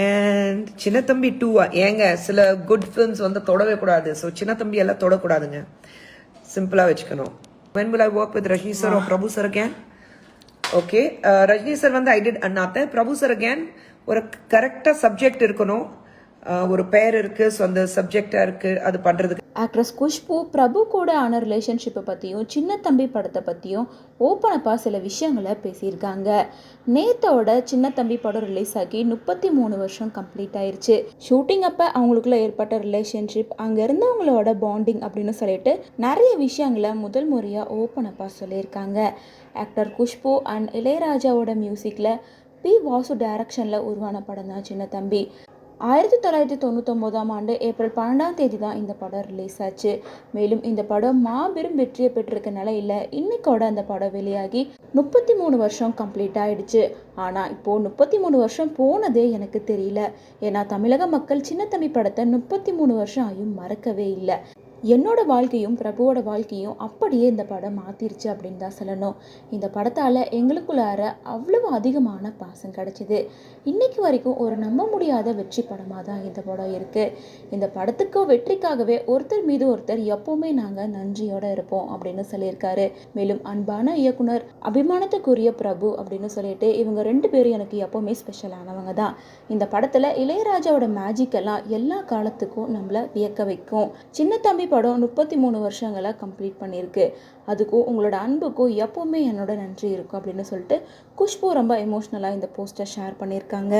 And Chinnathambi 2 ஏங்க சில good films வந்து தொடவே கூடாது. ஸோ சின்னத்தம்பி எல்லாம் தொடக்கூடாதுங்க, சிம்பிளாக வச்சுக்கணும். when will I work with Rajni sir or Prabhu sir again? Okay, Rajini sir வந்து I did Annaatthe. Prabhu sir again ஒரு கரெக்டாக சப்ஜெக்ட் இருக்கணும், ஒரு பெயர் இருக்குது, ஸோ அந்த சப்ஜெக்டாக இருக்குது அது பண்ணுறதுக்கு. ஆக்ட்ரஸ் குஷ்பு பிரபு கூட ஆன ரிலேஷன்ஷிப்பை பற்றியும் சின்ன தம்பி படத்தை பற்றியும் ஓப்பனப்பாக சில விஷயங்களை பேசியிருக்காங்க. நேத்தோட சின்ன தம்பி படம் ரிலீஸ் ஆகி 33 வருஷம் கம்ப்ளீட் ஆயிடுச்சு. ஷூட்டிங் அப்போ அவங்களுக்குள்ள ஏற்பட்ட ரிலேஷன்ஷிப், அங்கே இருந்தவங்களோட பாண்டிங் அப்படின்னு சொல்லிட்டு நிறைய விஷயங்களை முதல் முறையாக ஓப்பனப்பாக சொல்லியிருக்காங்க. ஆக்டர் குஷ்பு அண்ட் இளையராஜாவோட மியூசிக்கில் பி வாசு டைரக்ஷனில் உருவான படம் தான் சின்ன தம்பி. 1999ஆம் ஆண்டு ஏப்ரல் 12ஆம் தேதி தான் இந்த படம் ரிலீஸ் ஆச்சு. மேலும் இந்த படம் மாபெரும் வெற்றியை பெற்றிருக்க நிலையில் இன்னைக்கோட அந்த படம் வெளியாகி 33 வருஷம் கம்ப்ளீட் ஆயிடுச்சு. ஆனால் இப்போது 33 வருஷம் போனதே எனக்கு தெரியல. ஏன்னா தமிழக மக்கள் சின்ன தம்பி படத்தை 33 வருஷம் ஆகியும் மறக்கவே இல்லை. என்னோட வாழ்க்கையும் பிரபுவோட வாழ்க்கையும் அப்படியே இந்த படம் மாற்றிருச்சு அப்படின்னு தான் சொல்லணும். இந்த படத்தால் எங்களுக்குள்ளார அவ்வளவு அதிகமான பாசம் கிடச்சிது. இன்றைக்கு வரைக்கும் ஒரு நம்ப முடியாத வெற்றி படமாக தான் இந்த படம் இருக்குது. இந்த படத்துக்கு வெற்றிக்காகவே ஒருத்தர் மீது ஒருத்தர் எப்போவுமே நாங்கள் நன்றியோடு இருப்போம் அப்படின்னு சொல்லியிருக்காரு. மேலும் அன்பான இயக்குனர், அபிமானத்துக்குரிய பிரபு அப்படின்னு சொல்லிட்டு இவங்க 2 பேரும் எனக்கு எப்போவுமே ஸ்பெஷலானவங்க தான். இந்த படத்தில் இளையராஜாவோட மேஜிக் எல்லாம் எல்லா காலத்துக்கும் நம்மளை வியக்க வைக்கும். சின்ன தம்பி படம் 33 வருஷங்களை கம்ப்ளீட் பண்ணியிருக்கு. அதுக்கும் உங்களோட அன்புக்கும் எப்போவுமே என்னோட நன்றி இருக்கும் அப்படின்னு சொல்லிட்டு குஷ்பு ரொம்ப எமோஷ்னலாக இந்த போஸ்டர் ஷேர் பண்ணியிருக்காங்க.